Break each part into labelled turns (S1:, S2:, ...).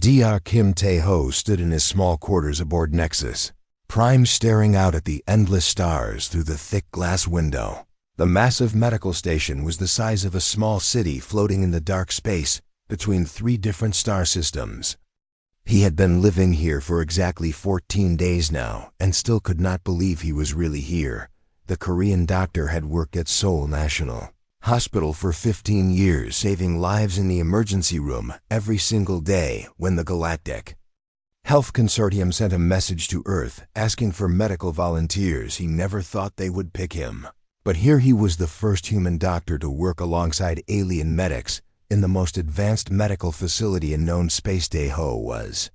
S1: Dr. Kim Tae-ho stood in his small quarters aboard Nexus, Prime staring out at the endless stars through the thick glass window. The massive medical station was the size of a small city floating in the dark space between 3 different star systems. He had been living here for exactly 14 days now and still could not believe he was really here. The Korean doctor had worked at Seoul National Hospital for 15 years, saving lives in the emergency room every single day when the Galactic Health Consortium sent a message to Earth asking for medical volunteers. He never thought they would pick him. But here he was, the first human doctor to work alongside alien medics in the most advanced medical facility in known space. Tae-ho was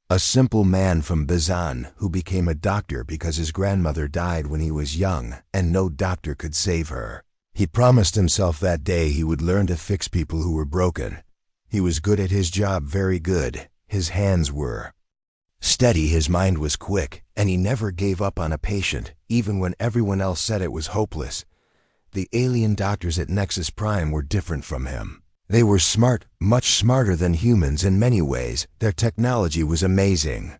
S1: a simple man from Busan who became a doctor because his grandmother died when he was young and no doctor could save her. He promised himself that day he would learn to fix people who were broken. He was good at his job, very good. His hands were steady, his mind was quick, and he never gave up on a patient, even when everyone else said it was hopeless. The alien doctors at Nexus Prime were different from him. They were smart, much smarter than humans in many ways. Their technology was amazing.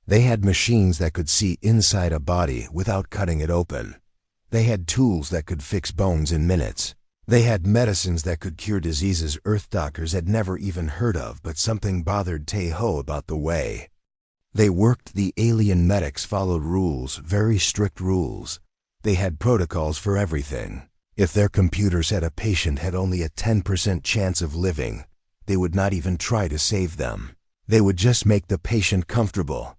S1: They had machines that could see inside a body without cutting it open. They had tools that could fix bones in minutes. They had medicines that could cure diseases Earth doctors had never even heard of, but something bothered Tae-ho about the way they worked. The alien medics followed rules, very strict rules. They had protocols for everything. If their computer said a patient had only a 10% chance of living, they would not even try to save them. They would just make the patient comfortable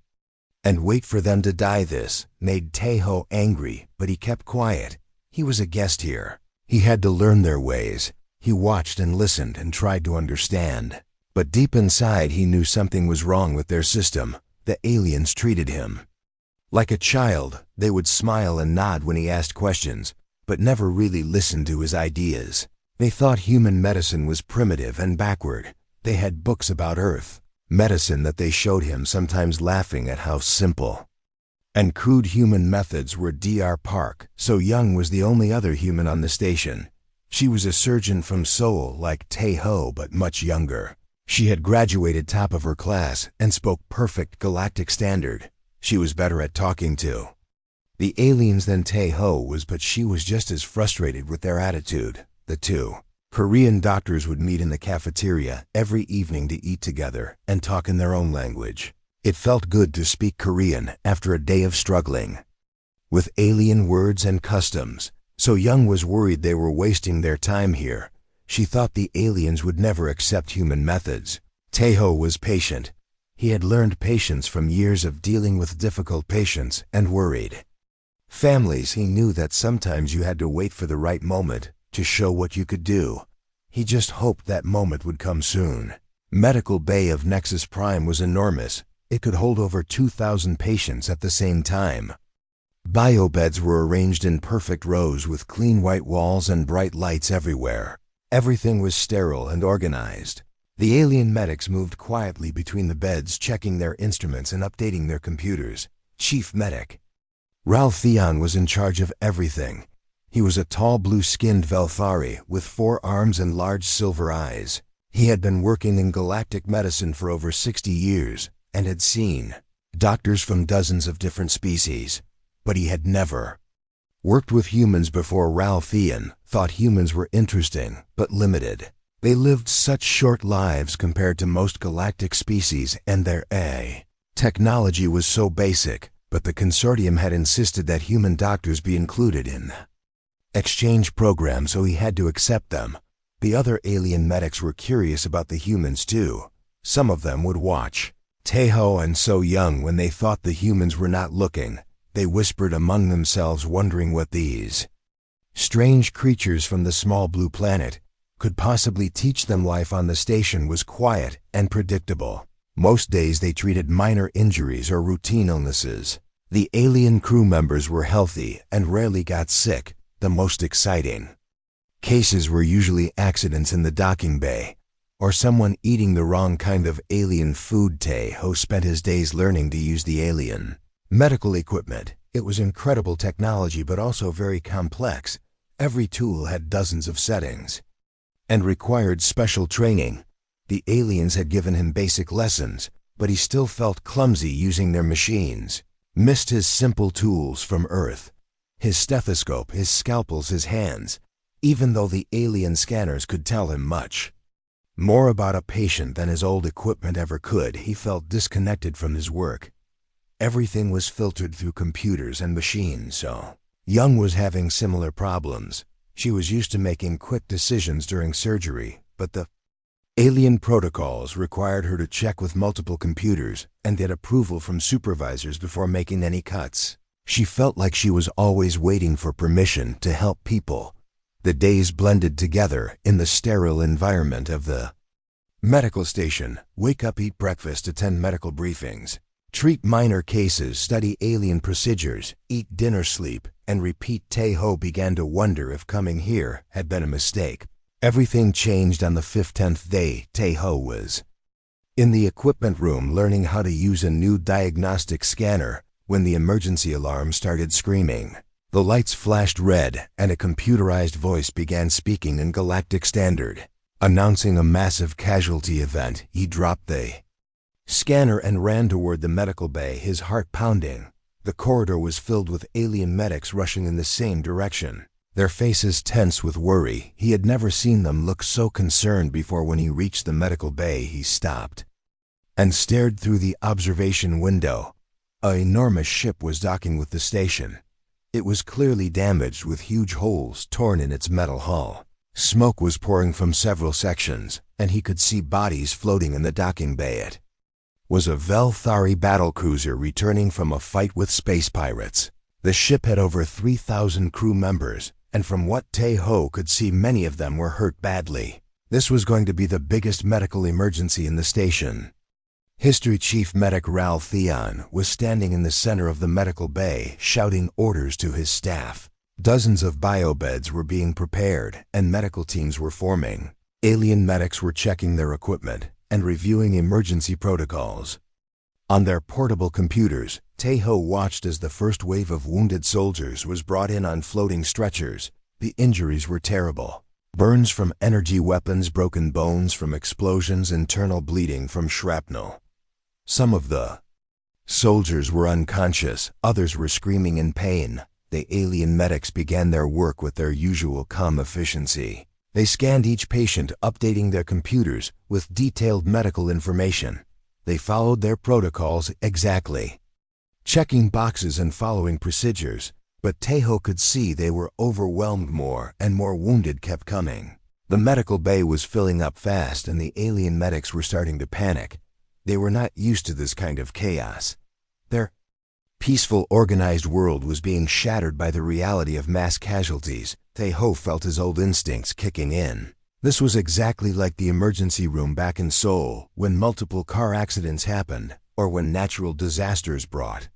S1: and wait for them to die. This made Tae-ho angry, but he kept quiet. He was a guest here. He had to learn their ways. He watched and listened and tried to understand. But deep inside he knew something was wrong with their system. The aliens treated him like a child. They would smile and nod when he asked questions, but never really listened to his ideas. They thought human medicine was primitive and backward. They had books about Earth medicine that they showed him, sometimes laughing at how simple and crude human methods were. Dr. Park, So Young, was the only other human on the station. She was a surgeon from Seoul, like Tae-ho, but much younger. She had graduated top of her class and spoke perfect galactic standard. She was better at talking to the aliens than Tae-ho was, but she was just as frustrated with their attitude. The 2 Korean doctors would meet in the cafeteria every evening to eat together and talk in their own language. It felt good to speak Korean after a day of struggling with alien words and customs. So Young was worried they were wasting their time here. She thought the aliens would never accept human methods. Tae-ho was patient. He had learned patience from years of dealing with difficult patients and worried families. He knew that sometimes you had to wait for the right moment to show what you could do. He just hoped that moment would come soon. Medical bay of Nexus Prime was enormous. It could hold over 2,000 patients at the same time. Biobeds were arranged in perfect rows with clean white walls and bright lights everywhere. Everything was sterile and organized. The alien medics moved quietly between the beds, checking their instruments and updating their computers. Chief Medic Ralph Theon was in charge of everything. He was a tall, blue-skinned Velthari with 4 arms and large silver eyes. He had been working in galactic medicine for over 60 years and had seen doctors from dozens of different species, but he had never worked with humans before. Ralph Theon thought humans were interesting but limited. They lived such short lives compared to most galactic species, and their technology was so basic, but the consortium had insisted that human doctors be included in exchange programs, so he had to accept them. The other alien medics were curious about the humans too. Some of them would watch Tae-ho and So Young when they thought the humans were not looking. They whispered among themselves, wondering what these strange creatures from the small blue planet could possibly teach them. Life on the station was quiet and predictable. Most days they treated minor injuries or routine illnesses. The alien crew members were healthy and rarely got sick. The most exciting cases were usually accidents in the docking bay or someone eating the wrong kind of alien food. Tae-ho spent his days learning to use the alien medical equipment. It was incredible technology, but also very complex. Every tool had dozens of settings and required special training. The aliens had given him basic lessons, but he still felt clumsy using their machines. Missed his simple tools from Earth. His stethoscope, his scalpels, his hands. Even though the alien scanners could tell him much more about a patient than his old equipment ever could, he felt disconnected from his work. Everything was filtered through computers and machines, so Young was having similar problems. She was used to making quick decisions during surgery, but the alien protocols required her to check with multiple computers and get approval from supervisors before making any cuts. She felt like she was always waiting for permission to help people. The days blended together in the sterile environment of the medical station. Wake up, eat breakfast, attend medical briefings, treat minor cases, study alien procedures, eat dinner, sleep, and repeat. Tae-ho began to wonder if coming here had been a mistake. Everything changed on the 10th day. Tae-ho was in the equipment room learning how to use a new diagnostic scanner when the emergency alarm started screaming. The lights flashed red and a computerized voice began speaking in Galactic Standard, announcing a massive casualty event. He dropped the scanner and ran toward the medical bay, his heart pounding. The corridor was filled with alien medics rushing in the same direction, their faces tense with worry. He had never seen them look so concerned before. When he reached the medical bay, he stopped and stared through the observation window. An enormous ship was docking with the station. It was clearly damaged with huge holes torn in its metal hull. Smoke was pouring from several sections, and he could see bodies floating in the docking bay. It was a Velthari battlecruiser returning from a fight with space pirates. The ship had over 3,000 crew members, and from what Tae-ho could see, many of them were hurt badly. This was going to be the biggest medical emergency in the station. History Chief Medic Ral Theon was standing in the center of the medical bay, shouting orders to his staff. Dozens of biobeds were being prepared, and medical teams were forming. Alien medics were checking their equipment and reviewing emergency protocols. On their portable computers, Tae-ho watched as the first wave of wounded soldiers was brought in on floating stretchers. The injuries were terrible. Burns from energy weapons, broken bones from explosions, internal bleeding from shrapnel. Some of the soldiers were unconscious, others were screaming in pain. The alien medics began their work with their usual calm efficiency. They scanned each patient, updating their computers with detailed medical information. They followed their protocols exactly, checking boxes and following procedures, but Tae-ho could see they were overwhelmed. More and more wounded kept coming. The medical bay was filling up fast, and the alien medics were starting to panic. They were not used to this kind of chaos. Their peaceful, organized world was being shattered by the reality of mass casualties. Tae-ho felt his old instincts kicking in. This was exactly like the emergency room back in Seoul, when multiple car accidents happened, or when natural disasters brought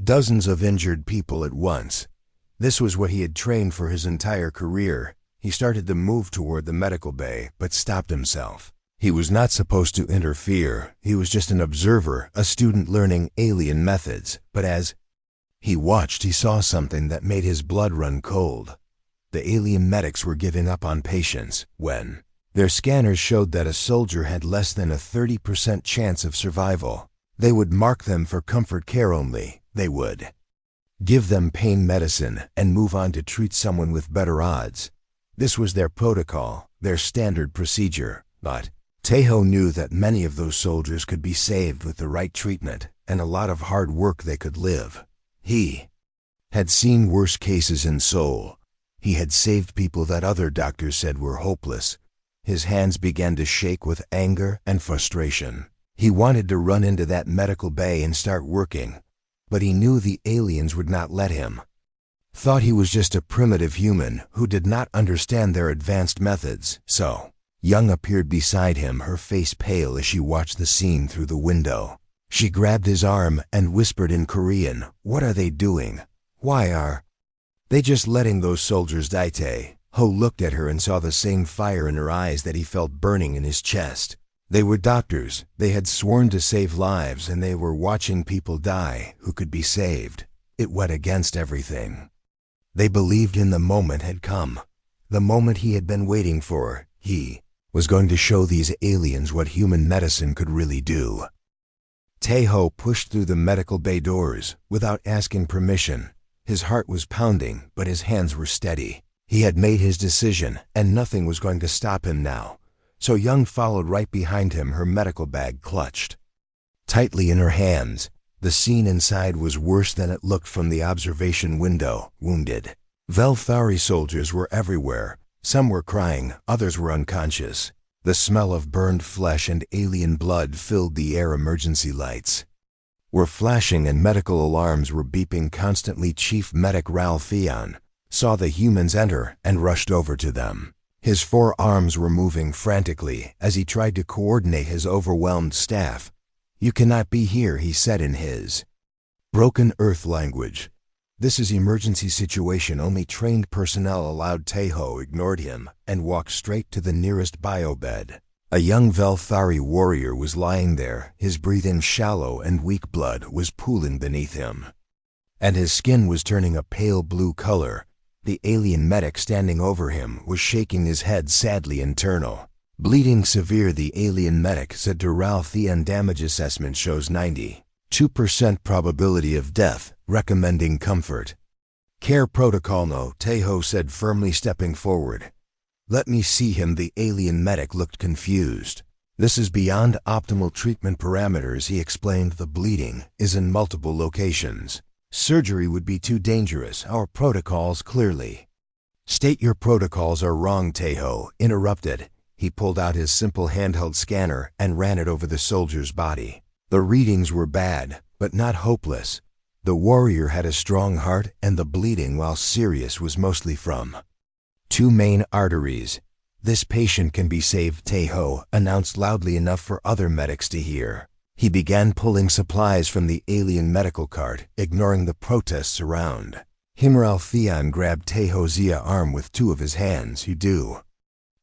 S1: dozens of injured people at once. This was what he had trained for his entire career. He started to move toward the medical bay, but stopped himself. He was not supposed to interfere. He was just an observer, a student learning alien methods. But as he watched, he saw something that made his blood run cold. The alien medics were giving up on patients when their scanners showed that a soldier had less than a 30% chance of survival. They would mark them for comfort care only. They would give them pain medicine and move on to treat someone with better odds. This was their protocol, their standard procedure. But Tae-ho knew that many of those soldiers could be saved with the right treatment and a lot of hard work. They could live. He had seen worse cases in Seoul. He had saved people that other doctors said were hopeless. His hands began to shake with anger and frustration. He wanted to run into that medical bay and start working, but he knew the aliens would not let him. Thought he was just a primitive human who did not understand their advanced methods. So Young appeared beside him, her face pale as she watched the scene through the window. She grabbed his arm and whispered in Korean, "What are they doing? Why are they just letting those soldiers die?" Tae-ho looked at her and saw the same fire in her eyes that he felt burning in his chest. They were doctors. They had sworn to save lives, and they were watching people die who could be saved. It went against everything. They believed in the moment had come, the moment he had been waiting for. He was going to show these aliens what human medicine could really do. Taeho pushed through the medical bay doors without asking permission. His heart was pounding, but his hands were steady. He had made his decision, and nothing was going to stop him now. So Young followed right behind him, her medical bag clutched tightly in her hands. The scene inside was worse than it looked from the observation window. Wounded Velthari soldiers were everywhere. Some were crying, others were unconscious. The smell of burned flesh and alien blood filled the air. Emergency lights were flashing and medical alarms were beeping constantly. Chief Medic Ralph Theon saw the humans enter and rushed over to them. His forearms were moving frantically as he tried to coordinate his overwhelmed staff. "You cannot be here," he said in his broken Earth language. "This is emergency situation. Only trained personnel allowed." Taeho ignored him and walked straight to the nearest biobed. A young Velthari warrior was lying there. His breathing shallow and weak. Blood was pooling beneath him, and his skin was turning a pale blue color. The alien medic standing over him was shaking his head sadly. "Internal bleeding severe," the alien medic said to Ralph. "The damage assessment shows 92% probability of death, recommending comfort care protocol." "No," Taeho said firmly, stepping forward. "Let me see him." The alien medic looked confused. "This is beyond optimal treatment parameters," he explained. "The bleeding is in multiple locations. Surgery would be too dangerous. Our protocols clearly state." "Your protocols are wrong," Taeho interrupted. He pulled out his simple handheld scanner and ran it over the soldier's body. The readings were bad, but not hopeless. The warrior had a strong heart, and the bleeding, while serious, was mostly from 2 main arteries. "This patient can be saved," Taeho announced loudly enough for other medics to hear. He began pulling supplies from the alien medical cart, ignoring the protests around him. Ralph Theon grabbed Taeho's arm with 2 of his hands. "You do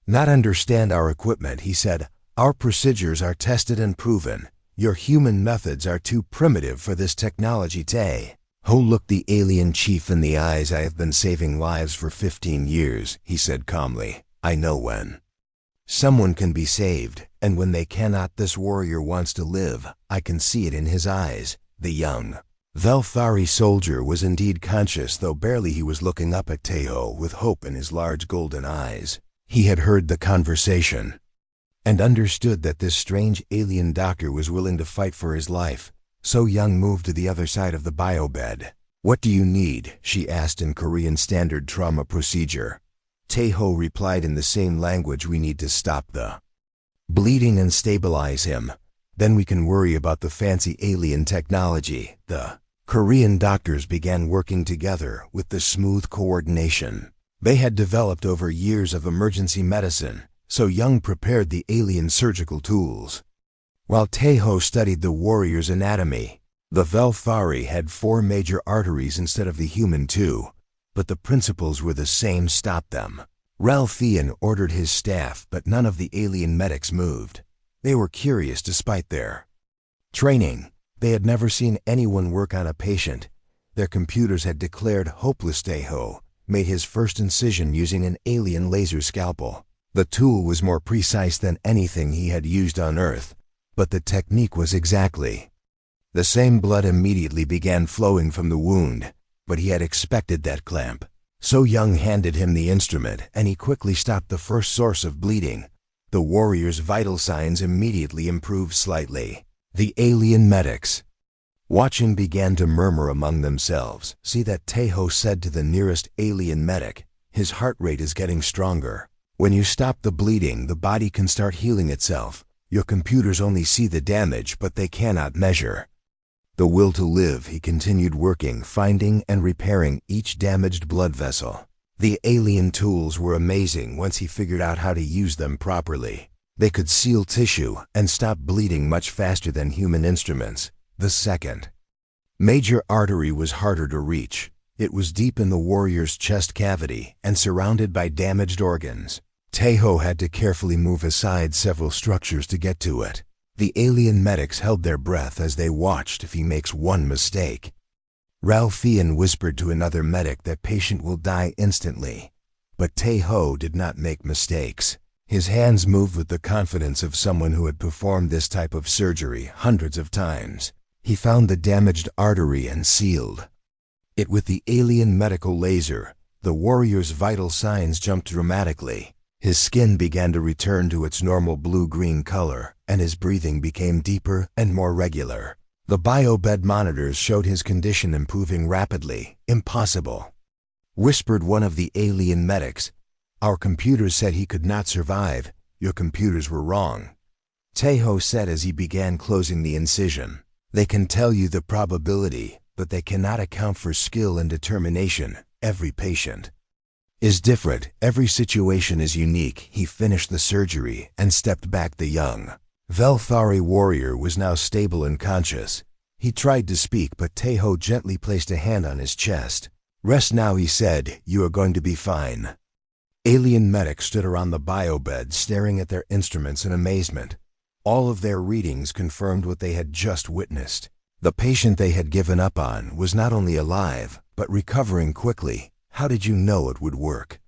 S1: not understand our equipment," he said. "Our procedures are tested and proven. Your human methods are too primitive for this technology." Taeho looked the alien chief in the eyes. "I have been saving lives for 15 years, he said calmly. "I know when someone can be saved, and when they cannot. This warrior wants to live. I can see it in his eyes." The young Velthari soldier was indeed conscious, though barely. He was looking up at Taeho with hope in his large golden eyes. He had heard the conversation and understood that this strange alien doctor was willing to fight for his life. So Young moved to the other side of the biobed. "What do you need?" she asked in Korean standard trauma procedure. Taeho replied in the same language. "We need to stop the bleeding and stabilize him. Then we can worry about the fancy alien technology." The Korean doctors began working together with the smooth coordination they had developed over years of emergency medicine. So Young prepared the alien surgical tools, while Taeho studied the warrior's anatomy. The Velthari had 4 major arteries instead of the human 2. But the principles were the same. "Stop them," Ralph Theon ordered his staff, but none of the alien medics moved. They were curious despite their training. They had never seen anyone work on a patient. Their computers had declared hopeless. Taeho made his first incision using an alien laser scalpel. The tool was more precise than anything he had used on Earth, but the technique was exactly the same. Blood immediately began flowing from the wound, but he had expected that clamp. So Young handed him the instrument, and he quickly stopped the first source of bleeding. The warrior's vital signs immediately improved slightly. The alien medics, watching, began to murmur among themselves. "See that?" Taeho said to the nearest alien medic. "His heart rate is getting stronger. When you stop the bleeding, the body can start healing itself. Your computers only see the damage, but they cannot measure the will to live." He continued working, finding and repairing each damaged blood vessel. The alien tools were amazing once he figured out how to use them properly. They could seal tissue and stop bleeding much faster than human instruments. The second major artery was harder to reach. It was deep in the warrior's chest cavity and surrounded by damaged organs. Taeho had to carefully move aside several structures to get to it. The alien medics held their breath as they watched. "If he makes one mistake," Ralph Theon whispered to another medic, "that patient will die instantly." But Taeho did not make mistakes. His hands moved with the confidence of someone who had performed this type of surgery hundreds of times. He found the damaged artery and sealed it with the alien medical laser. The warrior's vital signs jumped dramatically. His skin began to return to its normal blue-green color, and his breathing became deeper and more regular. The biobed monitors showed his condition improving rapidly. "Impossible," whispered one of the alien medics. "Our computers said he could not survive. Your computers were wrong," Tejo said as he began closing the incision. "They can tell you the probability, but they cannot account for skill and determination. Every patient is different. Every situation is unique." He finished the surgery and stepped back. The young Velthari warrior was now stable and conscious. He tried to speak, but Tejo gently placed a hand on his chest. "Rest now," he said. "You are going to be fine." Alien medics stood around the biobed, staring at their instruments in amazement. All of their readings confirmed what they had just witnessed. The patient they had given up on was not only alive, but recovering quickly. "How did you know it would work?"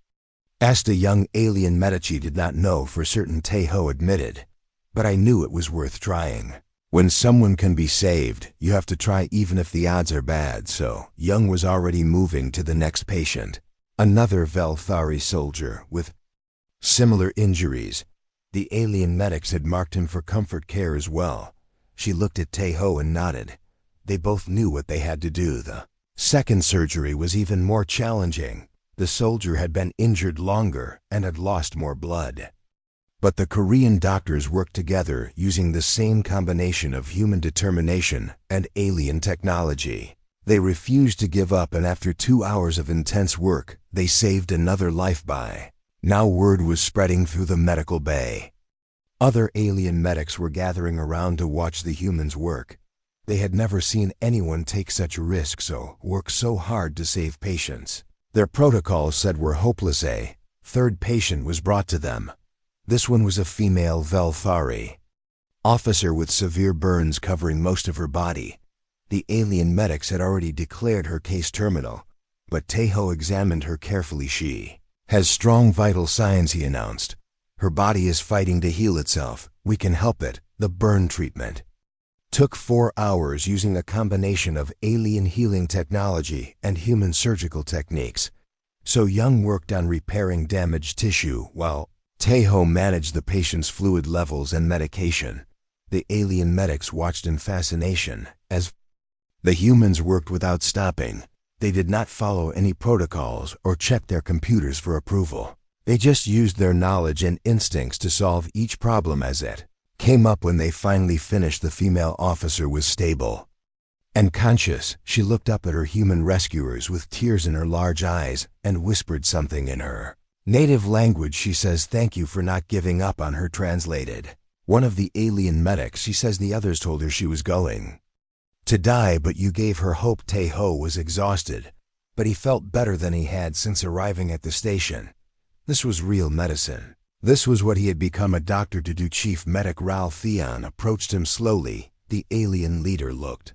S1: asked a young alien Medici. "Did not know for certain," Tejo admitted, "but I knew it was worth trying. When someone can be saved, you have to try even if the odds are bad." So, Young was already moving to the next patient. Another Velthari soldier with similar injuries. The alien medics had marked him for comfort care as well. She looked at Tejo and nodded. They both knew what they had to do. The second surgery was even more challenging. The soldier had been injured longer and had lost more blood. But the Korean doctors worked together using the same combination of human determination and alien technology. They refused to give up, and after 2 hours of intense work, they saved another life by. Now word was spreading through the medical bay. Other alien medics were gathering around to watch the humans work. They had never seen anyone take such a risk, so work so hard to save patients. Their protocols said were hopeless. A third patient was brought to them. This one was a female Velthari officer with severe burns covering most of her body. The alien medics had already declared her case terminal, but Tejo examined her carefully. "She has strong vital signs," he announced. "Her body is fighting to heal itself. We can help it." The burn treatment took 4 hours using a combination of alien healing technology and human surgical techniques. So Young worked on repairing damaged tissue while Tejo managed the patient's fluid levels and medication. The alien medics watched in fascination as the humans worked without stopping. They did not follow any protocols or check their computers for approval. They just used their knowledge and instincts to solve each problem as it came up. When they finally finished, the female officer was stable and conscious. She looked up at her human rescuers with tears in her large eyes and whispered something in her native language. She says, "Thank you for not giving up on her," translated. One of the alien medics, she says the others told her she was going to die, but you gave her hope. Tejo was exhausted, but he felt better than he had since arriving at the station. This was real medicine. This was what he had become a doctor to do. Chief Medic Ralph Theon approached him slowly. The alien leader looked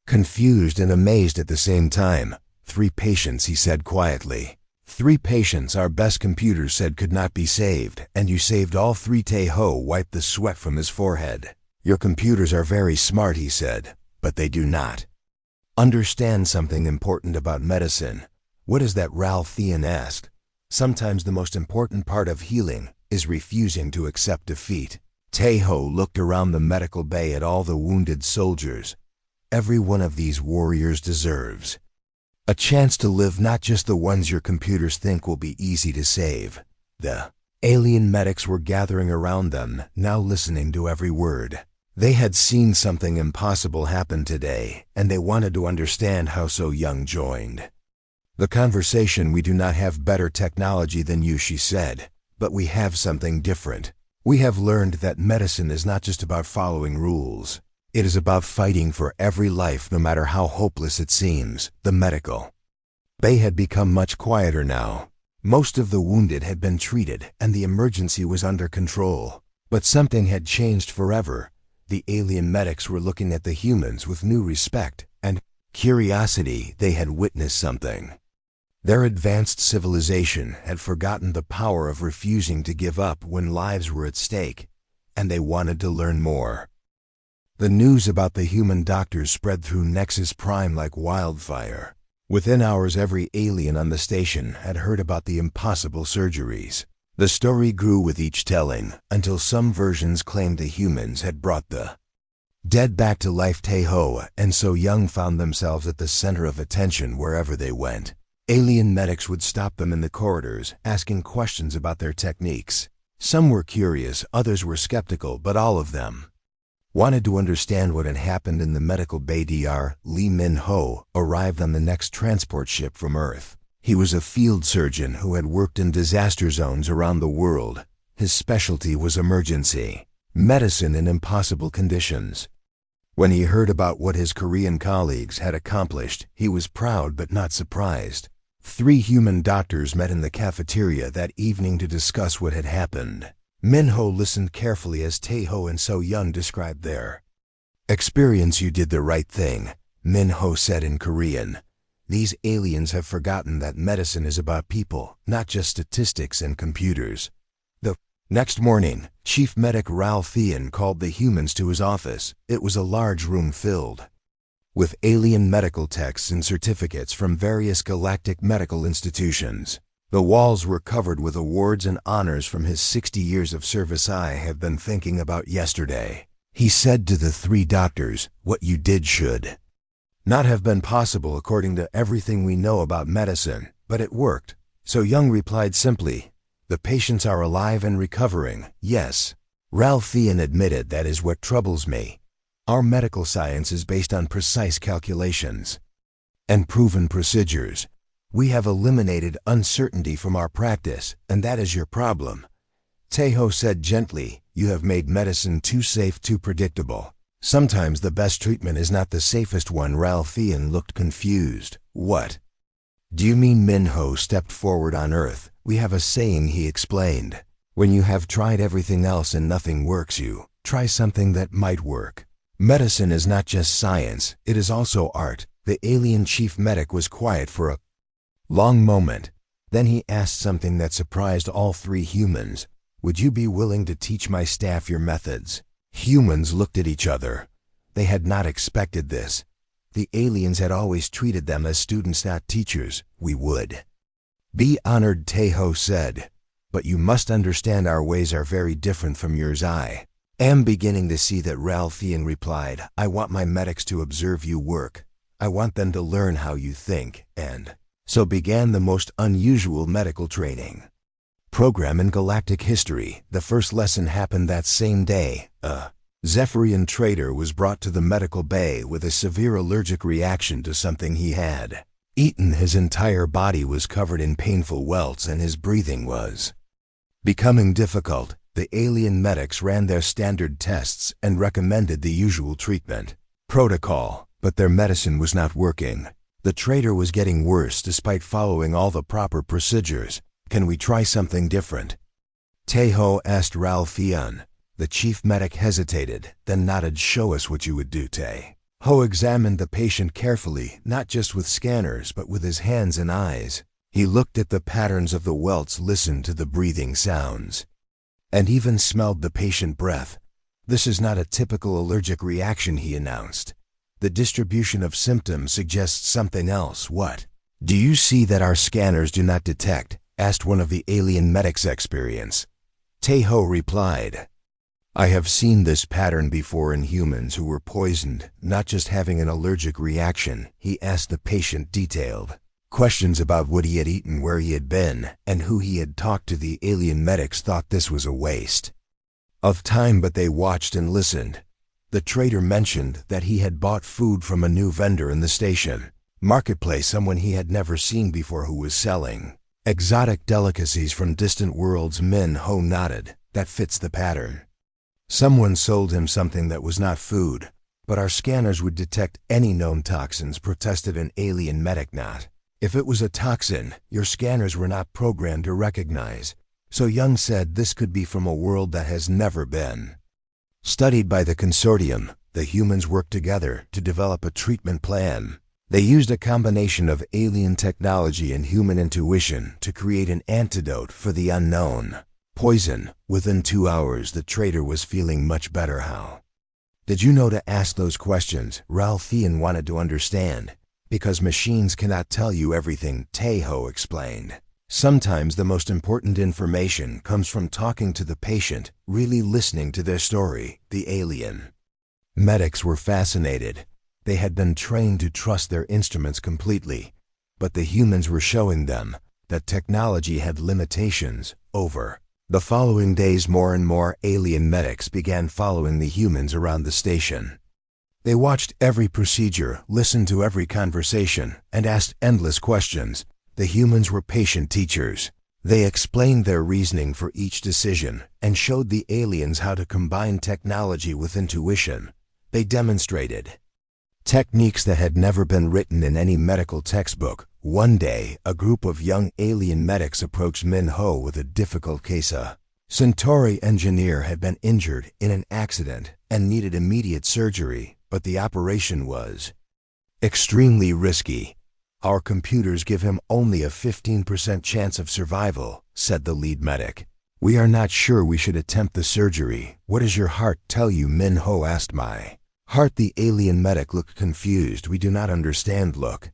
S1: confused and amazed at the same time. "3 patients," he said quietly. 3 patients our best computers said could not be saved, and you saved all 3. Tejo wiped the sweat from his forehead. "Your computers are very smart," he said, "but they do not understand something important about medicine." "What is that?" Ralph Theon asked. "Sometimes the most important part of healing is refusing to accept defeat." Tejo looked around the medical bay at all the wounded soldiers. "Every one of these warriors deserves a chance to live, not just the ones your computers think will be easy to save." The alien medics were gathering around them, now listening to every word. They had seen something impossible happen today, and they wanted to understand how. So Young joined the conversation. "We do not have better technology than you," she said, "but we have something different. We have learned that medicine is not just about following rules. It is about fighting for every life, no matter how hopeless it seems." The medical bay had become much quieter now. Most of the wounded had been treated, and the emergency was under control. But something had changed forever. The alien medics were looking at the humans with new respect and curiosity. They had witnessed something Their advanced civilization had forgotten the power of refusing to give up when lives were at stake, and they wanted to learn more. The news about the human doctors spread through Nexus Prime like wildfire. Within hours, every alien on the station had heard about the impossible surgeries. The story grew with each telling, until some versions claimed the humans had brought the dead back to life. Taeho and So Young found themselves at the center of attention wherever they went. Alien medics would stop them in the corridors, asking questions about their techniques. Some were curious, others were skeptical, but all of them wanted to understand what had happened in the medical bay. Dr. Lee Min-ho arrived on the next transport ship from Earth. He was a field surgeon who had worked in disaster zones around the world. His specialty was emergency medicine in impossible conditions. When he heard about what his Korean colleagues had accomplished, he was proud but not surprised. 3 human doctors met in the cafeteria that evening to discuss what had happened. Min-ho listened carefully as Taeho and So Young described their experience. "You did the right thing," Min-ho said in Korean. "These aliens have forgotten that medicine is about people, not just statistics and computers." The next morning, Chief Medic Ralph Ian called the humans to his office. It was a large room filled with alien medical texts and certificates from various galactic medical institutions. The walls were covered with awards and honors from his 60 years of service. "I have been thinking about yesterday," he said to the 3 doctors. "What you did should not have been possible according to everything we know about medicine, but it worked." So Young replied simply, "The patients are alive and recovering." "Yes," Ralph Ian admitted, "that is what troubles me. Our medical science is based on precise calculations and proven procedures. We have eliminated uncertainty from our practice, and that is your problem." Taeho said gently, "You have made medicine too safe, too predictable. Sometimes the best treatment is not the safest one." Ralph Ian looked confused. "What do you mean?" Min-ho stepped forward. "On Earth, we have a saying," he explained. "When you have tried everything else and nothing works, you try something that might work. Medicine is not just science, it is also art." The alien chief medic was quiet for a long moment. Then he asked something that surprised all 3 humans. "Would you be willing to teach my staff your methods?" Humans looked at each other. They had not expected this. The aliens had always treated them as students, not teachers. "We would be honored," Taeho said. "But you must understand our ways are very different from yours." "I am beginning to see that," Ralph Ian replied. "I want my medics to observe you work. I want them to learn how you think." And so began the most unusual medical training program in galactic history. The first lesson happened that same day. A Zephyrian trader was brought to the medical bay with a severe allergic reaction to something he had eaten. His entire body was covered in painful welts and his breathing was becoming difficult. The alien medics ran their standard tests and recommended the usual treatment protocol, but their medicine was not working. The trader was getting worse despite following all the proper procedures. "Can we try something different?" Taeho asked Ralph Ian. The chief medic hesitated, then nodded. "Show us what you would do." Taeho examined the patient carefully, not just with scanners but with his hands and eyes. He looked at the patterns of the welts, listened to the breathing sounds, and even smelled the patient breath. "This is not a typical allergic reaction," he announced. "The distribution of symptoms suggests something else." "What do you see that our scanners do not detect?" asked one of the alien medics' experience. Taeho replied, "I have seen this pattern before in humans who were poisoned, not just having an allergic reaction." He asked the patient detailed questions about what he had eaten, where he had been, and who he had talked to. The alien medics thought this was a waste of time, but they watched and listened. The trader mentioned that he had bought food from a new vendor in the station marketplace, someone he had never seen before who was selling exotic delicacies from distant worlds. Min-ho nodded. "That fits the pattern. Someone sold him something that was not food, but our scanners would detect any known toxins," protested an alien medic. "Not if it was a toxin your scanners were not programmed to recognize." So Young said, "This could be from a world that has never been studied by the consortium." The humans worked together to develop a treatment plan. They used a combination of alien technology and human intuition to create an antidote for the unknown. Poison. Within 2 hours, the traitor was feeling much better. How did you know to ask those questions? Ralphian wanted to understand. Because machines cannot tell you everything, Tejo explained. Sometimes the most important information comes from talking to the patient, really listening to their story. The alien medics were fascinated. They had been trained to trust their instruments completely, but the humans were showing them that technology had limitations. Over the following days, more and more alien medics began following the humans around the station. They watched every procedure, listened to every conversation, and asked endless questions. The humans were patient teachers. They explained their reasoning for each decision and showed the aliens how to combine technology with intuition. They demonstrated techniques that had never been written in any medical textbook. One day, a group of young alien medics approached Min-Ho with a difficult case. A Centauri engineer had been injured in an accident and needed immediate surgery, but the operation was extremely risky. Our computers give him only a 15% chance of survival, said the lead medic. We are not sure we should attempt the surgery. What does your heart tell you? Min-Ho asked. My heart. The alien medic looked confused. We do not understand. Look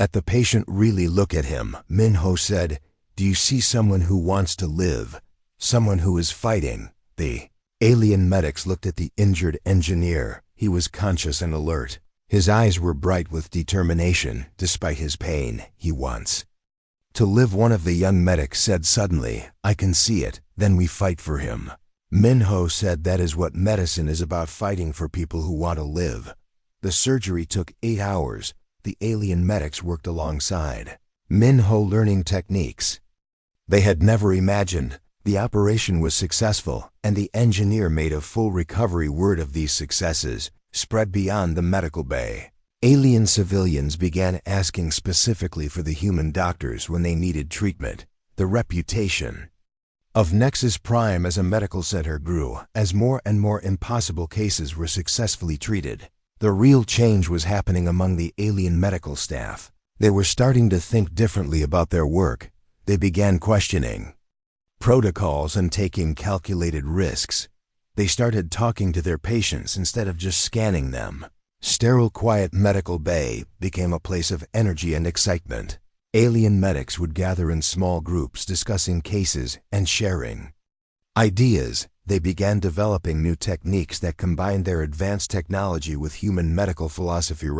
S1: at the patient. Really look at him. Min-Ho said, do you see someone who wants to live? Someone who is fighting? The alien medics looked at the injured engineer. He was conscious and alert. His eyes were bright with determination. Despite his pain, he wants to live. One of the young medics said suddenly, I can see it. Then we fight for him. Min-Ho said, that is what medicine is about, fighting for people who want to live. The surgery took 8 hours. The alien medics worked alongside Min-Ho, learning techniques they had never imagined. The operation was successful, and the engineer made a full recovery. Word of these successes spread beyond the medical bay. Alien civilians began asking specifically for the human doctors when they needed treatment. The reputation of Nexus Prime as a medical center grew as more and more impossible cases were successfully treated. The real change was happening among the alien medical staff. They were starting to think differently about their work. They began questioning protocols and taking calculated risks. They started talking to their patients instead of just scanning them. Sterile, quiet medical bay became a place of energy and excitement. Alien medics would gather in small groups, discussing cases and sharing ideas. They began developing new techniques that combined their advanced technology with human medical philosophy.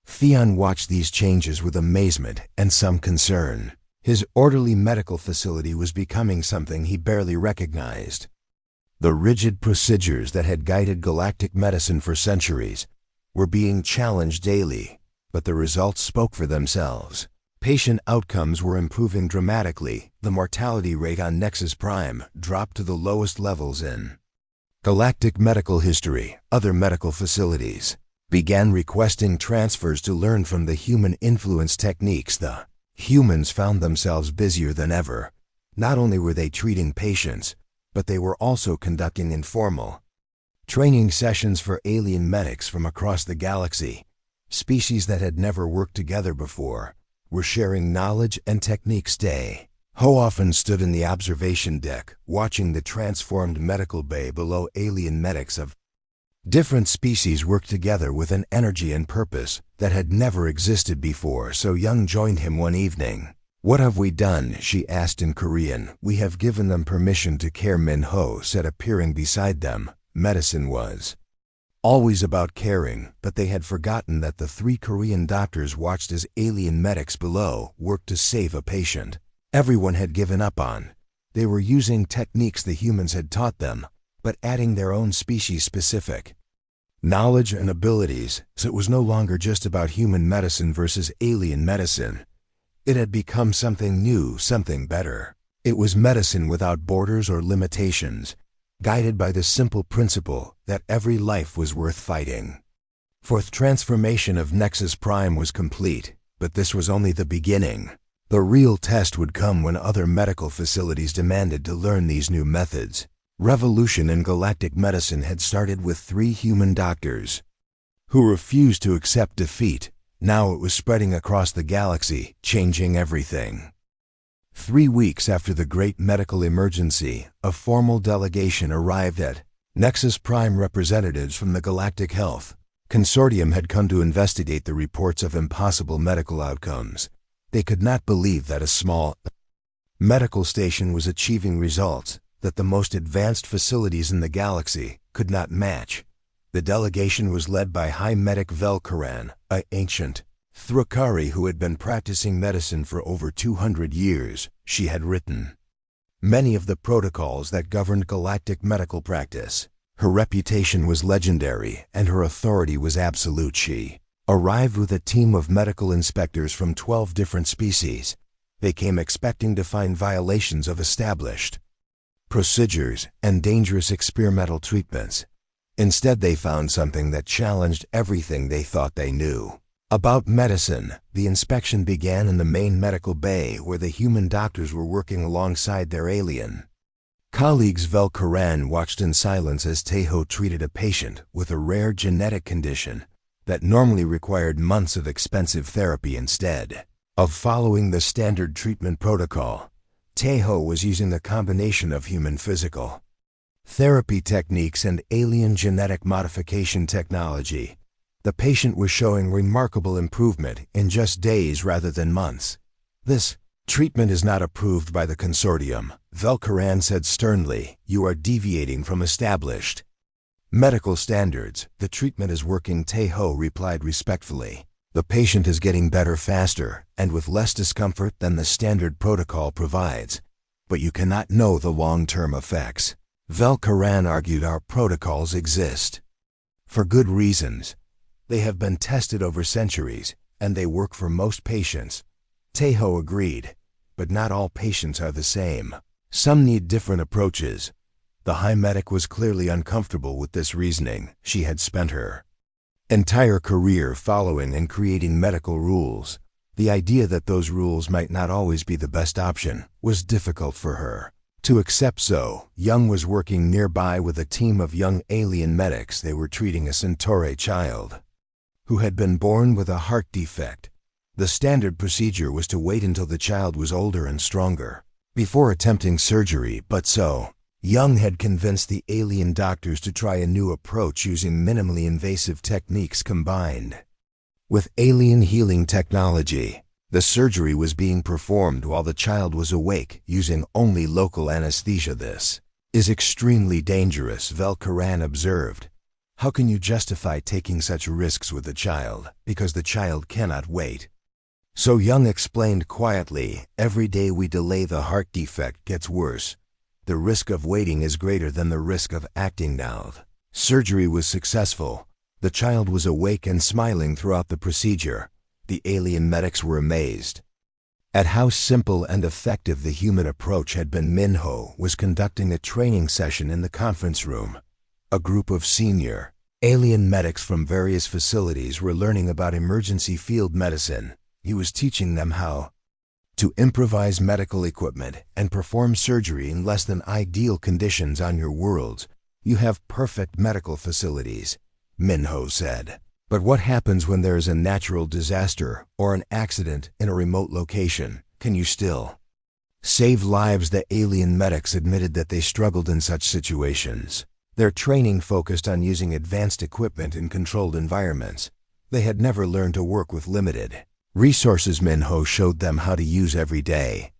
S1: Theon watched these changes with amazement and some concern. His orderly medical facility was becoming something he barely recognized. The rigid procedures that had guided galactic medicine for centuries were being challenged daily, but the results spoke for themselves. Patient outcomes were improving dramatically. The mortality rate on Nexus Prime dropped to the lowest levels in galactic medical history. Other medical facilities began requesting transfers to learn from the human influence techniques. The humans found themselves busier than ever. Not only were they treating patients, but they were also conducting informal training sessions for alien medics from across the galaxy. Species that had never worked together before were sharing knowledge and techniques. Ho often stood in the observation deck, watching the transformed medical bay below. Alien medics of different species worked together with an energy and purpose that had never existed before. So Young joined him one evening. What have we done? She asked in Korean. We have given them permission to care, Min-Ho said, appearing beside them. Medicine was always about caring, but they had forgotten that the 3 Korean doctors watched as alien medics below worked to save a patient. Everyone had given up on. They were using techniques the humans had taught them, but adding their own species-specific knowledge and abilities, so it was no longer just about human medicine versus alien medicine. It had become something new, something better. It was medicine without borders or limitations, guided by the simple principle that every life was worth fighting. Fourth transformation of Nexus Prime was complete, but this was only the beginning. The real test would come when other medical facilities demanded to learn these new methods. Revolution in galactic medicine had started with 3 human doctors who refused to accept defeat. Now it was spreading across the galaxy, changing everything. 3 weeks after the great medical emergency, a formal delegation arrived at Nexus Prime. Representatives from the Galactic Health Consortium had come to investigate the reports of impossible medical outcomes. They could not believe that a small medical station was achieving results that the most advanced facilities in the galaxy could not match. The delegation was led by High Medic Velkaran, an ancient Thrukari who had been practicing medicine for over 200 years. She had written many of the protocols that governed galactic medical practice. Her reputation was legendary and her authority was absolute. She arrived with a team of medical inspectors from 12 different species. They came expecting to find violations of established procedures and dangerous experimental treatments. Instead, they found something that challenged everything they thought they knew about medicine. The inspection began in the main medical bay where the human doctors were working alongside their alien colleagues. Velkaran watched in silence as Tejo treated a patient with a rare genetic condition that normally required months of expensive therapy. Instead of following the standard treatment protocol, Tejo was using the combination of human physical therapy techniques and alien genetic modification technology. The patient was showing remarkable improvement in just days rather than months. This treatment is not approved by the consortium, Velkaran said sternly. You are deviating from established medical standards. The treatment is working, Tejo replied respectfully. The patient is getting better faster and with less discomfort than the standard protocol provides. But you cannot know the long-term effects. Velkaran argued our protocols exist for good reasons. They have been tested over centuries and they work for most patients. Tejo agreed, but not all patients are the same. Some need different approaches. The High Medic was clearly uncomfortable with this reasoning. She had spent her entire career following and creating medical rules. The idea that those rules might not always be the best option was difficult for her to accept. So, Young was working nearby with a team of young alien medics. They were treating a Centauri child who had been born with a heart defect. The standard procedure was to wait until the child was older and stronger before attempting surgery, but so Young had convinced the alien doctors to try a new approach using minimally invasive techniques combined with alien healing technology. The surgery was being performed while the child was awake, using only local anesthesia. This is extremely dangerous, Velkaran observed. How can you justify taking such risks with a child, because the child cannot wait? So Young explained quietly, every day we delay, the heart defect gets worse. The risk of waiting is greater than the risk of acting now. Surgery was successful. The child was awake and smiling throughout the procedure. The alien medics were amazed at how simple and effective the human approach had been. Minho was conducting a training session in the conference room. A group of senior alien medics from various facilities were learning about emergency field medicine. He was teaching them how to improvise medical equipment and perform surgery in less than ideal conditions on your worlds. You have perfect medical facilities, Minho said. But what happens when there is a natural disaster or an accident in a remote location? Can you still save lives? The alien medics admitted that they struggled in such situations. Their training focused on using advanced equipment in controlled environments. They had never learned to work with limited resources. Minho showed them how to use everyday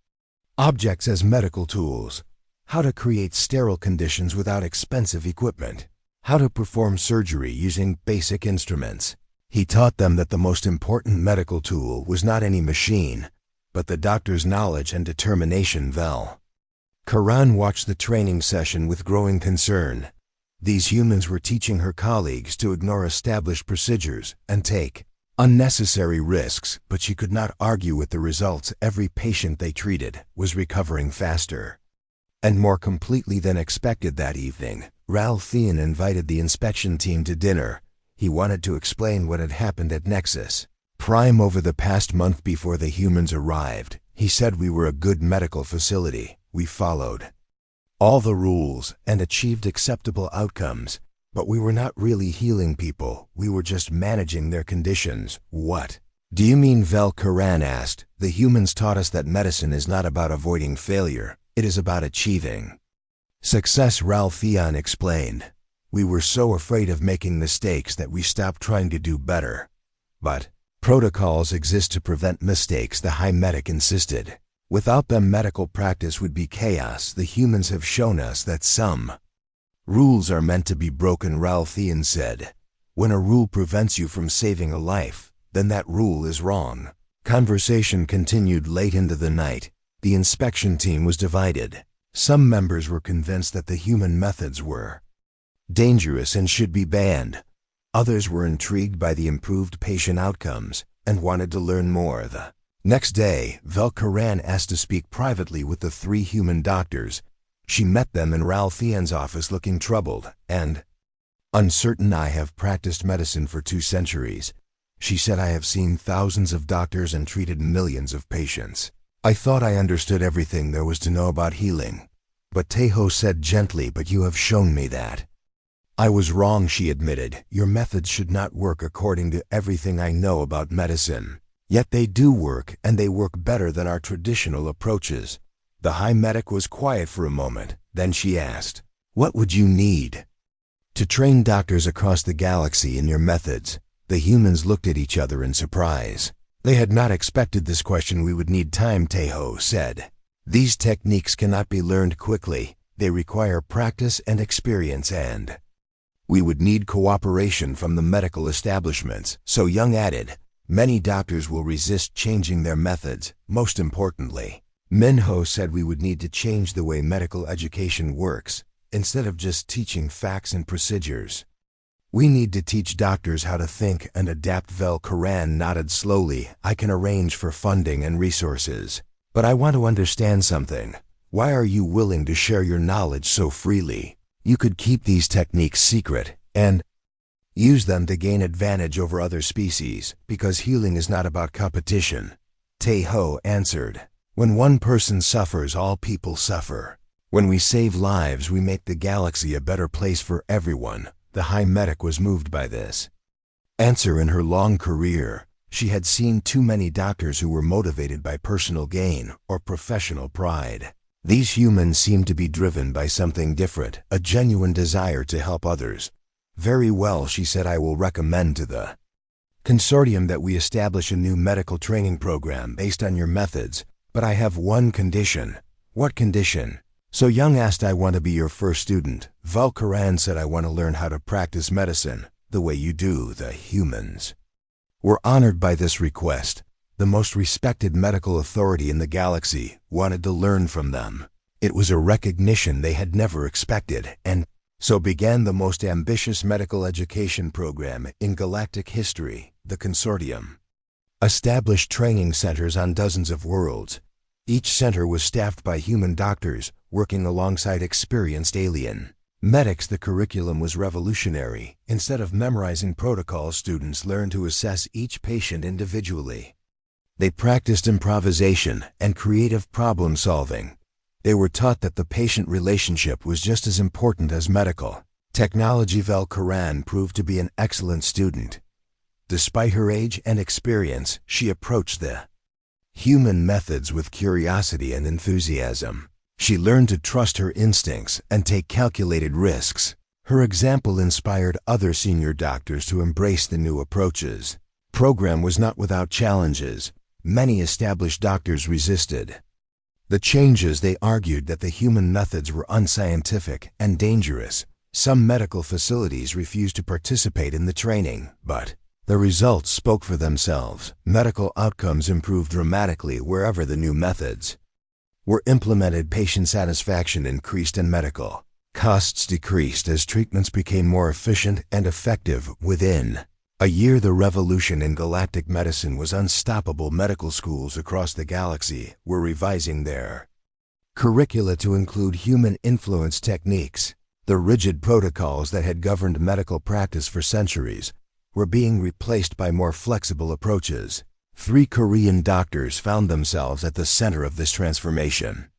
S1: objects as medical tools, how to create sterile conditions without expensive equipment, how to perform surgery using basic instruments. He taught them that the most important medical tool was not any machine, but the doctor's knowledge and determination. Karan watched the training session with growing concern. These humans were teaching her colleagues to ignore established procedures and take unnecessary risks, but she could not argue with the results. Every patient they treated was recovering faster and more completely than expected. That evening, Ralphian invited the inspection team to dinner. He wanted to explain what had happened at Nexus Prime over the past month before the humans arrived. He said we were a good medical facility. We followed all the rules and achieved acceptable outcomes. But we were not really healing people. We were just managing their conditions. What Do you mean Vel Karan asked, the humans taught us that medicine is not about avoiding failure, it is about achieving success, Ralphian explained. We were so afraid of making mistakes that we stopped trying to do better. But protocols exist to prevent mistakes, the High Medic insisted. Without them, medical practice would be chaos. The humans have shown us that some rules are meant to be broken, Ralphian said. When a rule prevents you from saving a life, then that rule is wrong. Conversation continued late into the night. The inspection team was divided. Some members were convinced that the human methods were dangerous and should be banned. Others were intrigued by the improved patient outcomes and wanted to learn more. The next day, Vel Karan asked to speak privately with the 3 human doctors. She met them in Ralphian's office looking troubled and uncertain. I have practiced medicine for 2 centuries. She said, I have seen thousands of doctors and treated millions of patients. I thought I understood everything there was to know about healing. But Tejo said gently, but you have shown me that I was wrong, she admitted. Your methods should not work according to everything I know about medicine. Yet they do work, and they work better than our traditional approaches. The High Medic was quiet for a moment. Then she asked, what would you need to train doctors across the galaxy in your methods? The humans looked at each other in surprise. They had not expected this question. We would need time, Tejo said. These techniques cannot be learned quickly. They require practice and experience, and we would need cooperation from the medical establishments. So Young added, many doctors will resist changing their methods. Most importantly, Minho said we would need to change the way medical education works. Instead of just teaching facts and procedures, we need to teach doctors how to think and adapt. Vel Karan nodded slowly. I can arrange for funding and resources. But I want to understand something. Why are you willing to share your knowledge so freely? You could keep these techniques secret and use them to gain advantage over other species, because healing is not about competition. Tejo answered. When one person suffers, all people suffer. When we save lives, we make the galaxy a better place for everyone. The High Medic was moved by this answer. In her long career, she had seen too many doctors who were motivated by personal gain or professional pride. These humans seemed to be driven by something different, a genuine desire to help others. Very well, she said, I will recommend to the consortium that we establish a new medical training program based on your methods, but I have one condition. What condition? So Young asked, I want to be your first student. Vel Karan said, I want to learn how to practice medicine the way you do. The humans were honored by this request. The most respected medical authority in the galaxy wanted to learn from them. It was a recognition they had never expected, and so began the most ambitious medical education program in galactic history. The consortium established training centers on dozens of worlds. Each center was staffed by human doctors working alongside experienced alien medics. The curriculum was revolutionary. Instead of memorizing protocols, students learned to assess each patient individually. They practiced improvisation and creative problem solving. They were taught that the patient relationship was just as important as medical technology. Vel Karan proved to be an excellent student. Despite her age and experience, she approached the human methods with curiosity and enthusiasm. She learned to trust her instincts and take calculated risks. Her example inspired other senior doctors to embrace the new approaches. Program was not without challenges. Many established doctors resisted the changes. They argued that the human methods were unscientific and dangerous. Some medical facilities refused to participate in the training, but the results spoke for themselves. Medical outcomes improved dramatically wherever the new methods were implemented. Patient satisfaction increased and medical costs decreased as treatments became more efficient and effective. Within a year, the revolution in galactic medicine was unstoppable. Medical schools across the galaxy were revising their curricula to include human-influenced techniques. The rigid protocols that had governed medical practice for centuries were being replaced by more flexible approaches. 3 Korean doctors found themselves at the center of this transformation.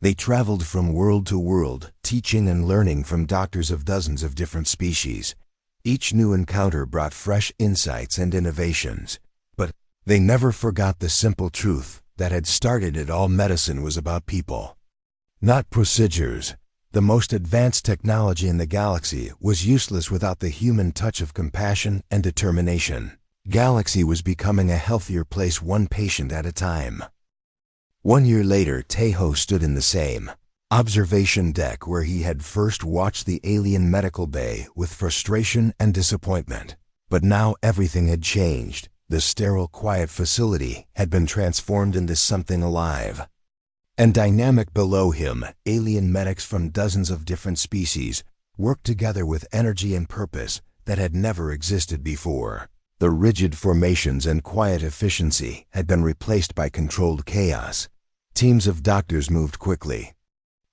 S1: They traveled from world to world, teaching and learning from doctors of dozens of different species. Each new encounter brought fresh insights and innovations, but They never forgot the simple truth that had started it all: medicine was about people, not procedures. The most advanced technology in the galaxy was useless without the human touch of compassion and determination. Galaxy was becoming a healthier place, one patient at a time. 1 year later, Tejo stood in the same observation deck where he had first watched the alien medical bay with frustration and disappointment. But now everything had changed. The sterile, quiet facility had been transformed into something alive and dynamic. Below him, alien medics from dozens of different species worked together with energy and purpose that had never existed before. The rigid formations and quiet efficiency had been replaced by controlled chaos. Teams of doctors moved quickly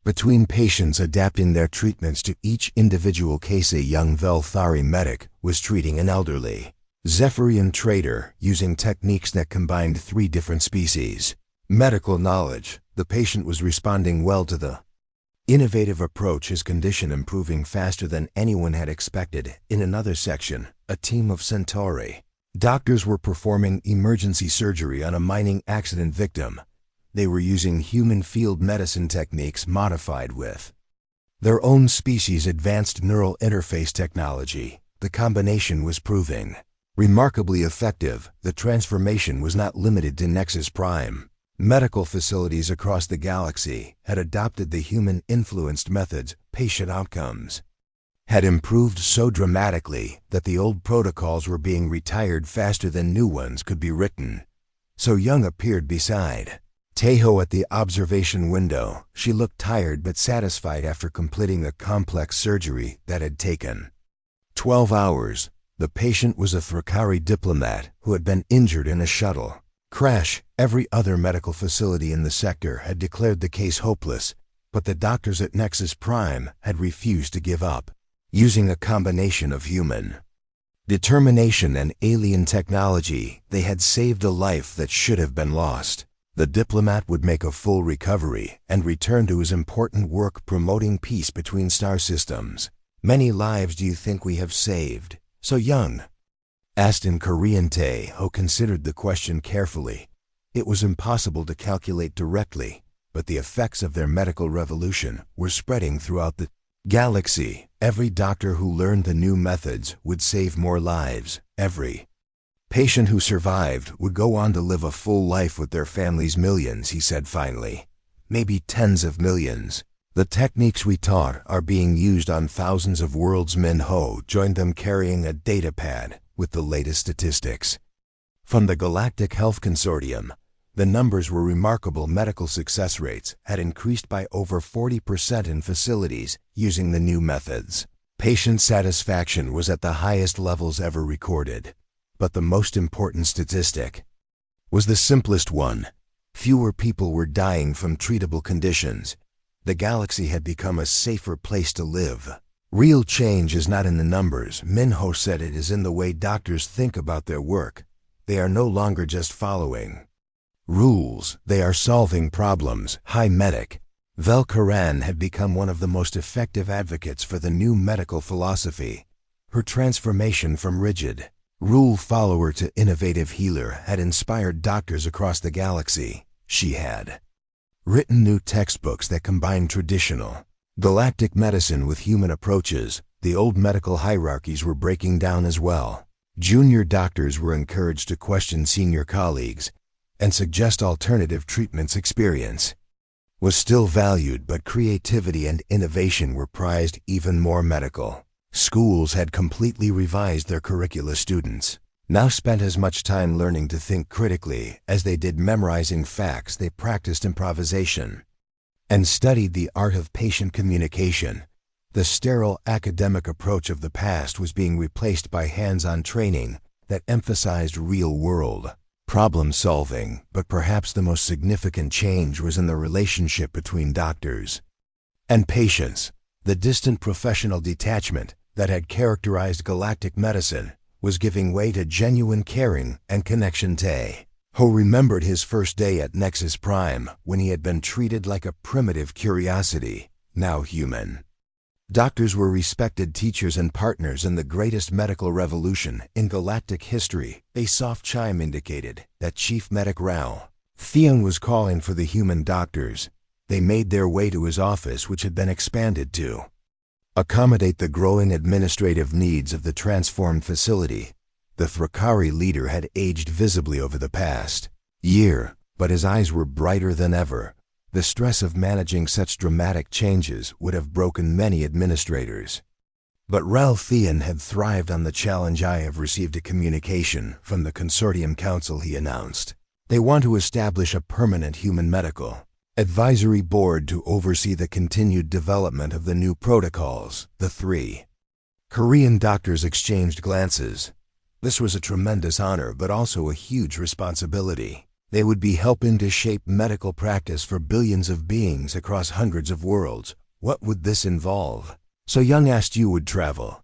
S1: between patients, adapting their treatments to each individual case. A young Velthari medic was treating an elderly Zephyrian trader using techniques that combined 3 different species medical knowledge. The patient was responding well to the innovative approach, his condition improving faster than anyone had expected. In another section, a team of Centauri doctors were performing emergency surgery on a mining accident victim. They were using human field medicine techniques modified with their own species' advanced neural interface technology. The combination was proving remarkably effective. The transformation was not limited to Nexus Prime. Medical facilities across the galaxy had adopted the human-influenced methods. Patient outcomes had improved so dramatically that the old protocols were being retired faster than new ones could be written. So Young appeared beside Tejo at the observation window. She looked tired but satisfied after completing the complex surgery that had taken 12 hours. The patient was a Thrakari diplomat who had been injured in a shuttle crash. Every other medical facility in the sector had declared the case hopeless, but the doctors at Nexus Prime had refused to give up. Using a combination of human determination and alien technology, they had saved a life that should have been lost. The diplomat would make a full recovery and return to his important work promoting peace between star systems. Many lives do you think we have saved? So Young asked in Korean. Tejo considered the question carefully. It was impossible to calculate directly, but the effects of their medical revolution were spreading throughout the galaxy. Every doctor who learned the new methods would save more lives. Every patient who survived would go on to live a full life with their families. Millions, he said finally. Maybe tens of millions. The techniques we taught are being used on thousands of worlds. Minho joined them carrying a data pad with the latest statistics from the Galactic Health Consortium. The numbers were remarkable. Medical success rates had increased by over 40% in facilities using the new methods. Patient satisfaction was at the highest levels ever recorded. But the most important statistic was the simplest one. Fewer people were dying from treatable conditions. The galaxy had become a safer place to live. Real change is not in the numbers, Minho said. It is in the way doctors think about their work. They are no longer just following rules, they are solving problems. High medic Velkaran had become one of the most effective advocates for the new medical philosophy. Her transformation from rigid rule follower to innovative healer had inspired doctors across the galaxy. She had written new textbooks that combined traditional galactic medicine with human approaches. The old medical hierarchies were breaking down as well. Junior doctors were encouraged to question senior colleagues and suggest alternative treatments. Experience was still valued, but creativity and innovation were prized even more. Medical schools had completely revised their curricula. Students now spent as much time learning to think critically as they did memorizing facts. They practiced improvisation and studied the art of patient communication. The sterile academic approach of the past was being replaced by hands-on training that emphasized real-world problem-solving. But perhaps the most significant change was in the relationship between doctors and patients. The distant professional detachment that had characterized galactic medicine was giving way to genuine caring and connection. Tejo remembered his first day at Nexus Prime when he had been treated like a primitive curiosity, now human. Doctors were respected teachers and partners in the greatest medical revolution in galactic history. A soft chime indicated that Chief Medic Rao Theon was calling for the human doctors. They made their way to his office, which had been expanded to accommodate the growing administrative needs of the transformed facility. The Thrakari leader had aged visibly over the past year, but his eyes were brighter than ever. The stress of managing such dramatic changes would have broken many administrators. But Ralph Theon had thrived on the challenge. "I have received a communication from the Consortium Council," he announced. "They want to establish a permanent human medical advisory board to oversee the continued development of the new protocols." The three Korean doctors exchanged glances. This was a tremendous honor, but also a huge responsibility. They would be helping to shape medical practice for billions of beings across hundreds of worlds. What would this involve? So Young asked you would travel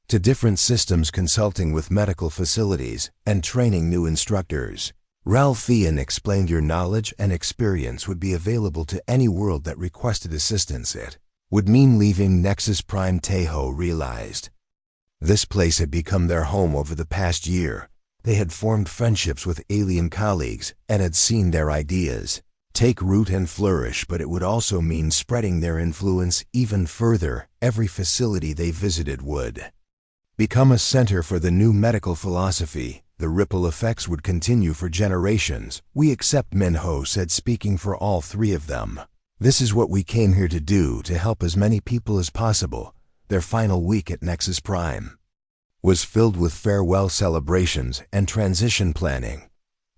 S1: to different systems, consulting with medical facilities and training new instructors. Ralph Theon explained your knowledge and experience would be available to any world that requested assistance. It would mean leaving Nexus Prime. Tejo realized this place had become their home over the past year. They had formed friendships with alien colleagues and had seen their ideas take root and flourish, but it would also mean spreading their influence even further. Every facility they visited would become a center for the new medical philosophy. The ripple effects would continue for generations. "We accept," Minho said, speaking for all three of them. "This is what we came here to do, to help as many people as possible." Their final week at Nexus Prime was filled with farewell celebrations and transition planning.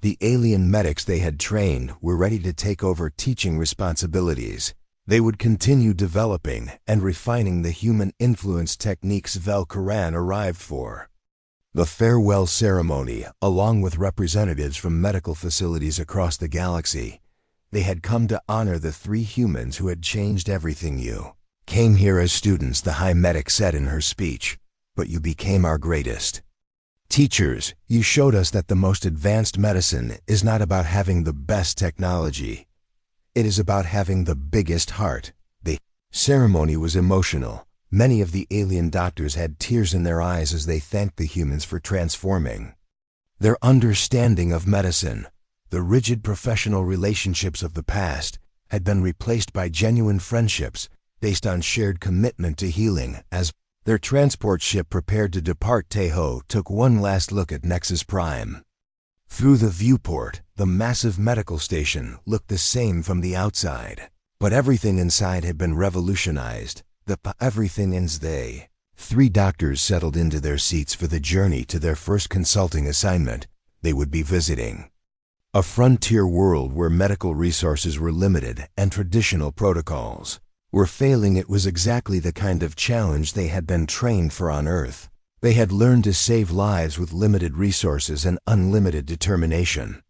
S1: The alien medics they had trained were ready to take over teaching responsibilities. They would continue developing and refining the human influence techniques Velkaran arrived for. The farewell ceremony, along with representatives from medical facilities across the galaxy. They had come to honor the three humans who had changed everything. "You came here as students," the High Medic said in her speech, "but you became our greatest teachers. You showed us that the most advanced medicine is not about having the best technology. It is about having the biggest heart." The ceremony was emotional. Many of the alien doctors had tears in their eyes as they thanked the humans for transforming their understanding of medicine. The rigid professional relationships of the past had been replaced by genuine friendships based on shared commitment to healing. As their transport ship prepared to depart, Tejo took one last look at Nexus Prime. Through the viewport, the massive medical station looked the same from the outside, but everything inside had been revolutionized. Everything ends. They three doctors settled into their seats for the journey to their first consulting assignment. They would be visiting a frontier world where medical resources were limited and traditional protocols were failing. It was exactly the kind of challenge they had been trained for on Earth. They had learned to save lives with limited resources and unlimited determination.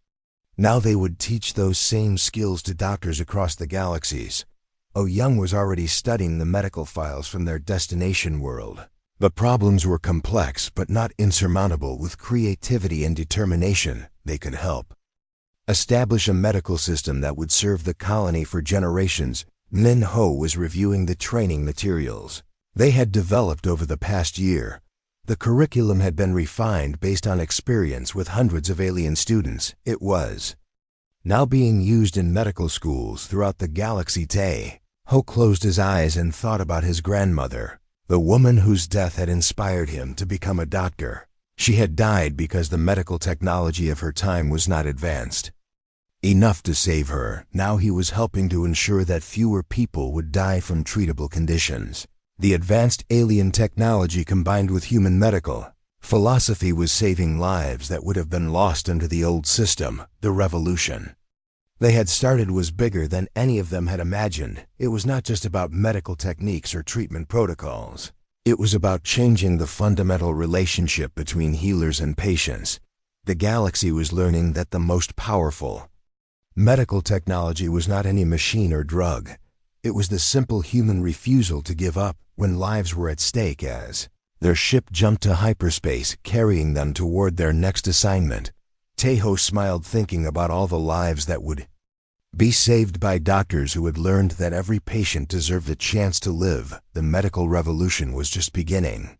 S1: Now they would teach those same skills to doctors across the galaxies. Young was already studying the medical files from their destination world. The problems were complex but not insurmountable. With creativity and determination, they could help establish a medical system that would serve the colony for generations. Min Ho was reviewing the training materials they had developed over the past year. The curriculum had been refined based on experience with hundreds of alien students. It was now being used in medical schools throughout the galaxy. Ho closed his eyes and thought about his grandmother, the woman whose death had inspired him to become a doctor. She had died because the medical technology of her time was not advanced enough to save her. Now he was helping to ensure that fewer people would die from treatable conditions. The advanced alien technology combined with human medical philosophy was saving lives that would have been lost under the old system. The revolution they had started was bigger than any of them had imagined. It was not just about medical techniques or treatment protocols. It was about changing the fundamental relationship between healers and patients. The galaxy was learning that the most powerful medical technology was not any machine or drug. It was the simple human refusal to give up when lives were at stake. As their ship jumped to hyperspace, carrying them toward their next assignment, Tejo smiled, thinking about all the lives that would Be saved by doctors who had learned that every patient deserved a chance to live. The medical revolution was just beginning.